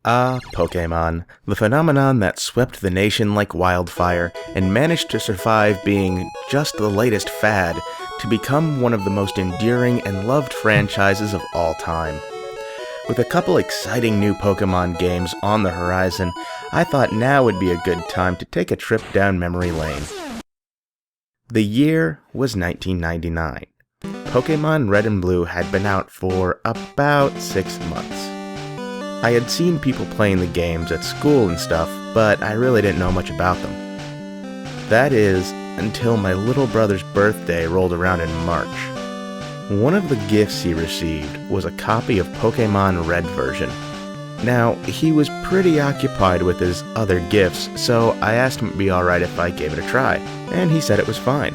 Pokémon, the phenomenon that swept the nation like wildfire and managed to survive being just the latest fad to become one of the most enduring and loved franchises of all time. With a couple exciting new Pokémon games on the horizon, I thought now would be a good time to take a trip down memory lane. The year was 1999. Pokemon Red and Blue had been out for about 6 months. I had seen people playing the games at school and stuff, but I really didn't know much about them. That is, until my little brother's birthday rolled around in March. One of the gifts he received was a copy of Pokemon Red version. Now, he was pretty occupied with his other gifts, so I asked him if it'd be alright if I gave it a try, and he said it was fine.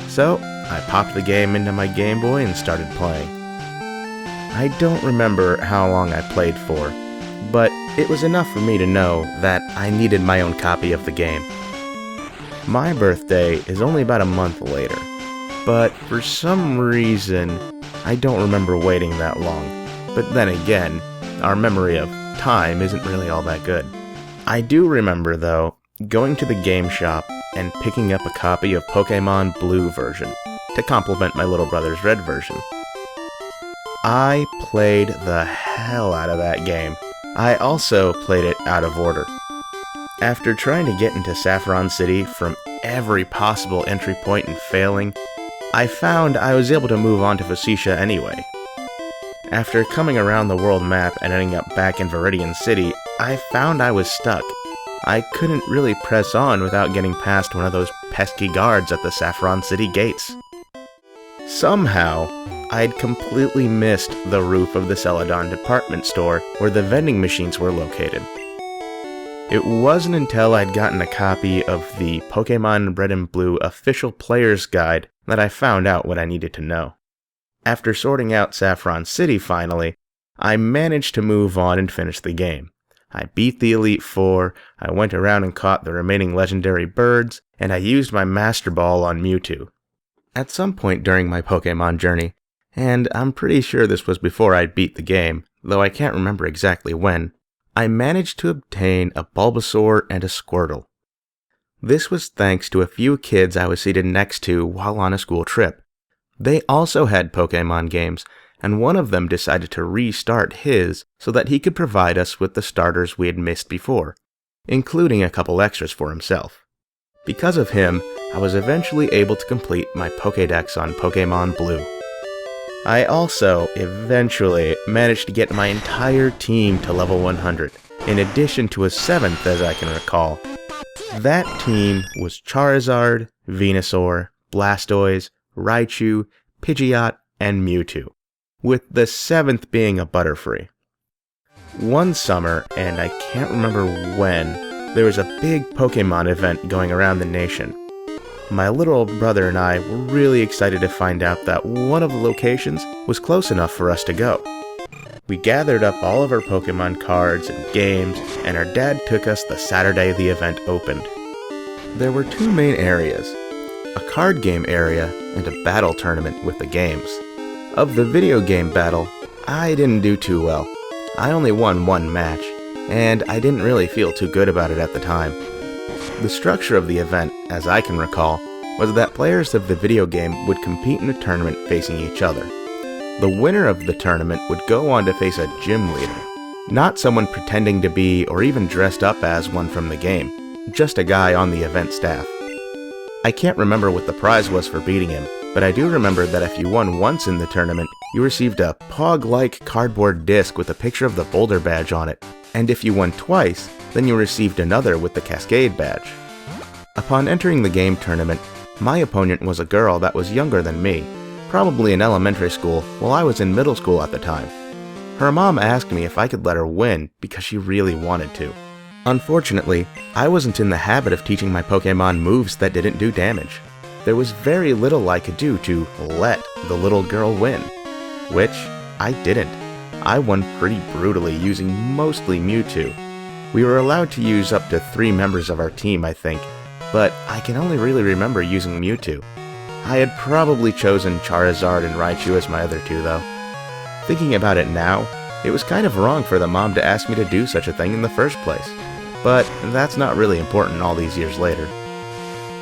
So, I popped the game into my Game Boy and started playing. I don't remember how long I played for, but it was enough for me to know that I needed my own copy of the game. My birthday is only about a month later, but for some reason, I don't remember waiting that long. But then again, our memory of time isn't really all that good. I do remember, though, going to the game shop and picking up a copy of Pokmon Blue version to complement my little brother's Red version. I played the hell out of that game. I also played it out of order. After trying to get into Saffron City from every possible entry point and failing, I found I was able to move on to Fuchsia anyway. After coming around the world map and ending up back in Viridian City, I found I was stuck. I couldn't really press on without getting past one of those pesky guards at the Saffron City gates. Somehow, I'd completely missed the roof of the Celadon department store where the vending machines were located. It wasn't until I'd gotten a copy of the Pokemon Red and Blue official player's guide that I found out what I needed to know. After sorting out Saffron City finally, I managed to move on and finish the game. I beat the Elite Four, I went around and caught the remaining legendary birds, and I used my Master Ball on Mewtwo. At some point during my Pokemon journey, and I'm pretty sure this was before I beat the game, though I can't remember exactly when, I managed to obtain a Bulbasaur and a Squirtle. This was thanks to a few kids I was seated next to while on a school trip. They also had Pokemon games, and one of them decided to restart his so that he could provide us with the starters we had missed before, including a couple extras for himself. Because of him, I was eventually able to complete my Pokédex on Pokmon Blue. I also eventually managed to get my entire team to level 100, in addition to a 7th as I can recall. That team was Charizard, Venusaur, Blastoise, Raichu, Pidgeot, and Mewtwo, with the 7th being a Butterfree. One summer, and I can't remember when, there was a big Pokemon event going around the nation. My little brother and I were really excited to find out that one of the locations was close enough for us to go. We gathered up all of our Pokemon cards and games, and our dad took us the Saturday the event opened. There were 2 main areas, a card game area and a battle tournament with the games. Of the video game battle, I didn't do too well. I only won 1 match, and I didn't really feel too good about it at the time. The structure of the event, as I can recall, was that players of the video game would compete in a tournament facing each other. The winner of the tournament would go on to face a gym leader, not someone pretending to be or even dressed up as one from the game, just a guy on the event staff. I can't remember what the prize was for beating him, but I do remember that if you won once in the tournament, you received a Pog-like cardboard disc with a picture of the Boulder badge on it, and if you won twice, then you received another with the Cascade badge. Upon entering the game tournament, my opponent was a girl that was younger than me, probably in elementary school while I was in middle school at the time. Her mom asked me if I could let her win because she really wanted to. Unfortunately, I wasn't in the habit of teaching my Pokemon moves that didn't do damage. There was very little I could do to let the little girl win, which I didn't. I won pretty brutally using mostly Mewtwo. We were allowed to use up to 3 members of our team, I think, but I can only really remember using Mewtwo. I had probably chosen Charizard and Raichu as my other 2 though. Thinking about it now, It was kind of wrong for the mom to ask me to do such a thing in the first place. But that's not really important all these years later.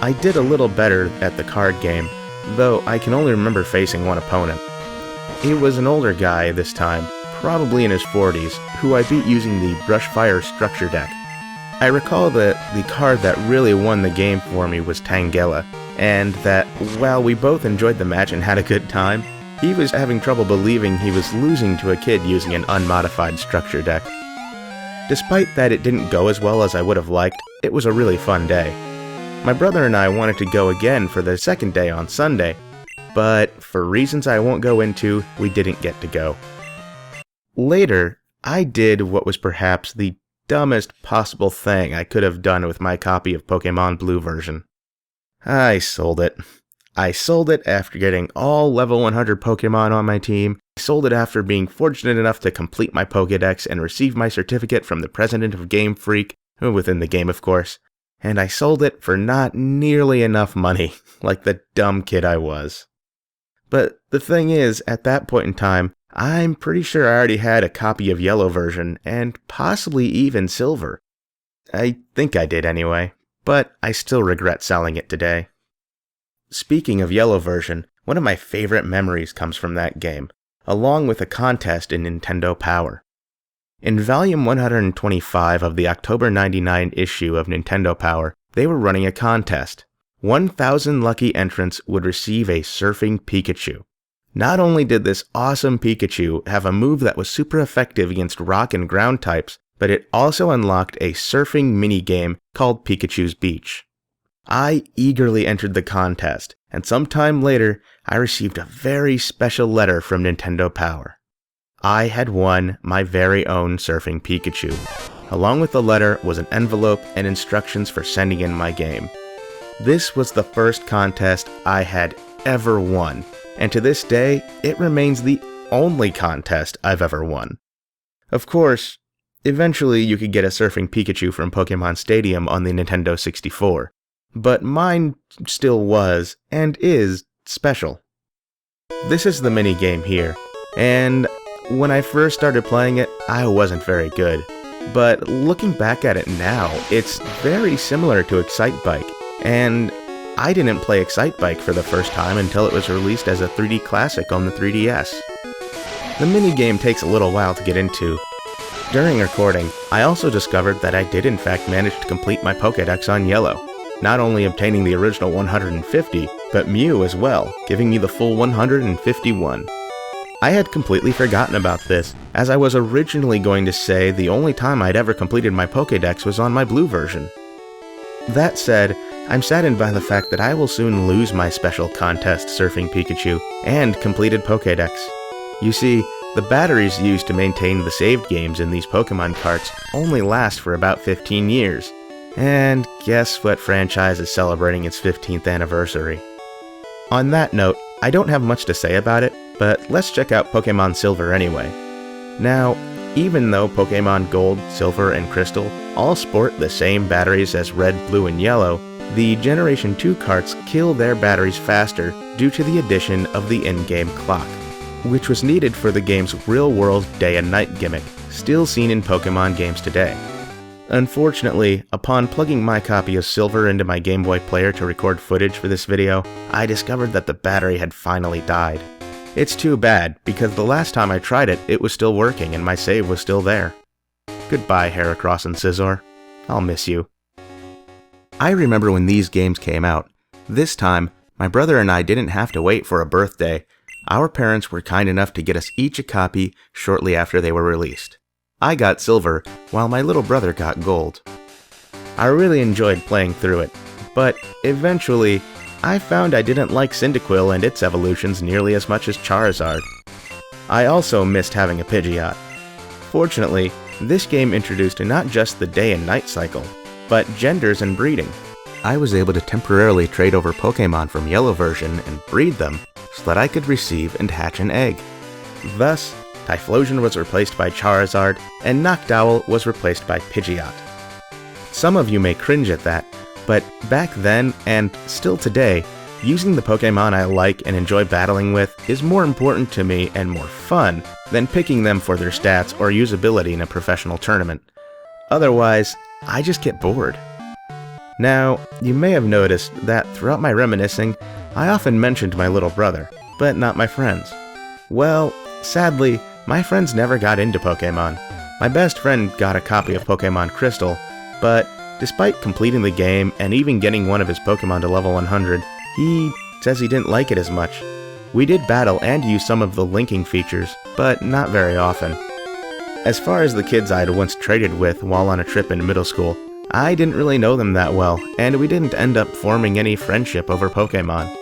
I did a little better at the card game, though I can only remember facing one opponent. He was an older guy this time, probably in his 40s, who I beat using the Brushfire structure deck. I recall that the card that really won the game for me was Tangela, and that while we both enjoyed the match and had a good time, he was having trouble believing he was losing to a kid using an unmodified structure deck. Despite that it didn't go as well as I would have liked, it was a really fun day. My brother and I wanted to go again for the second day on Sunday, but for reasons I won't go into, we didn't get to go. Later, I did what was perhaps the dumbest possible thing I could have done with my copy of Pokmon Blue version. I sold it. I sold it after getting all level 100 Pokemon on my team. I sold it after being fortunate enough to complete my Pokédex and receive my certificate from the president of Game Freak, within the game of course. And I sold it for not nearly enough money, like the dumb kid I was. But the thing is, at that point in time, I'm pretty sure I already had a copy of Yellow version, and possibly even Silver. I think I did anyway, but I still regret selling it today. Speaking of Yellow version, one of my favorite memories comes from that game, along with a contest in Nintendo Power. In volume 125 of the October 99 issue of Nintendo Power, they were running a contest. 1,000 lucky entrants would receive a Surfing Pikachu. Not only did this awesome Pikachu have a move that was super effective against rock and ground types, but it also unlocked a surfing minigame called Pikachu's Beach. I eagerly entered the contest, and sometime later, I received a very special letter from Nintendo Power. I had won my very own Surfing Pikachu. Along with the letter was an envelope and instructions for sending in my game. This was the first contest I had ever won, and to this day, it remains the only contest I've ever won. Of course, eventually you could get a Surfing Pikachu from Pokemon Stadium on the Nintendo 64, but mine still was, and is, special. This is the minigame here, and when I first started playing it, I wasn't very good, but looking back at it now, it's very similar to Excite Bike, and I didn't play Excite Bike for the first time until it was released as a 3D classic on the 3DS. The minigame takes a little while to get into. During recording, I also discovered that I did in fact manage to complete my Pokédex on Yellow, not only obtaining the original 150, but Mew as well, giving me the full 151. I had completely forgotten about this, as I was originally going to say the only time I'd ever completed my Pokédex was on my Blue version. That said, I'm saddened by the fact that I will soon lose my special contest Surfing Pikachu and completed Pokédex. You see, the batteries used to maintain the saved games in these Pokemon carts only last for about 15 years. And guess what franchise is celebrating its 15th anniversary? On that note, I don't have much to say about it, but let's check out Pokemon Silver anyway. Now, even though Pokemon Gold, Silver, and Crystal all sport the same batteries as Red, Blue, and Yellow, the Generation 2 carts kill their batteries faster due to the addition of the in-game clock, which was needed for the game's real-world day and night gimmick, still seen in Pokemon games today. Unfortunately, upon plugging my copy of Silver into my Game Boy player to record footage for this video, I discovered that the battery had finally died. It's too bad, because the last time I tried it, it was still working and my save was still there. Goodbye, Heracross and Scizor. I'll miss you. I remember when these games came out. This time, my brother and I didn't have to wait for a birthday. Our parents were kind enough to get us each a copy shortly after they were released. I got Silver, while my little brother got Gold. I really enjoyed playing through it, but eventually, I found I didn't like Cyndaquil and its evolutions nearly as much as Charizard. I also missed having a Pidgeot. Fortunately, this game introduced not just the day and night cycle, but genders and breeding. I was able to temporarily trade over Pokemon from Yellow version and breed them so that I could receive and hatch an egg. Thus, Typhlosion was replaced by Charizard, and Noctowl was replaced by Pidgeot. Some of you may cringe at that, but back then, and still today, Using the Pokemon I like and enjoy battling with is more important to me and more fun than picking them for their stats or usability in a professional tournament. Otherwise, I just get bored. Now, you may have noticed that throughout my reminiscing, I often mentioned my little brother, but not my friends. Well, sadly, my friends never got into Pokemon. My best friend got a copy of Pokemon Crystal, but despite completing the game and even getting one of his Pokemon to level 100, he says he didn't like it as much. We did battle and use some of the linking features, but not very often. As far as the kids I'd once traded with while on a trip in middle school, I didn't really know them that well, and we didn't end up forming any friendship over Pokemon.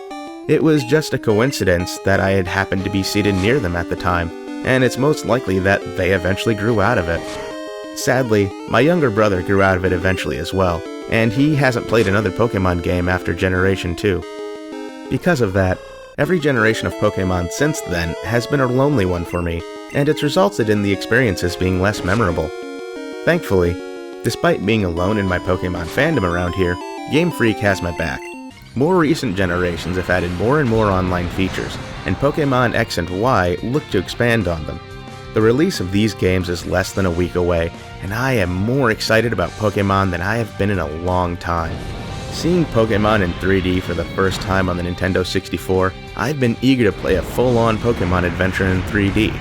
It was just a coincidence that I had happened to be seated near them at the time, and it's most likely that they eventually grew out of it. Sadly, my younger brother grew out of it eventually as well, and he hasn't played another Pokemon game after Generation 2. Because of that, every generation of Pokemon since then has been a lonely one for me, and it's resulted in the experiences being less memorable. Thankfully, despite being alone in my Pokemon fandom around here, Game Freak has my back. More recent generations have added more and more online features, and Pokemon X and Y look to expand on them. The release of these games is less than a week away, and I am more excited about Pokemon than I have been in a long time. Seeing Pokemon in 3D for the first time on the Nintendo 64, I've been eager to play a full-on Pokemon adventure in 3D.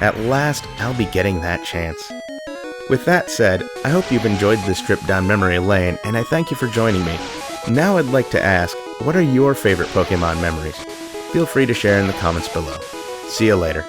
At last, I'll be getting that chance. With that said, I hope you've enjoyed this trip down memory lane, and I thank you for joining me. Now I'd like to ask, what are your favorite Pokemon memories? Feel free to share in the comments below. See you later.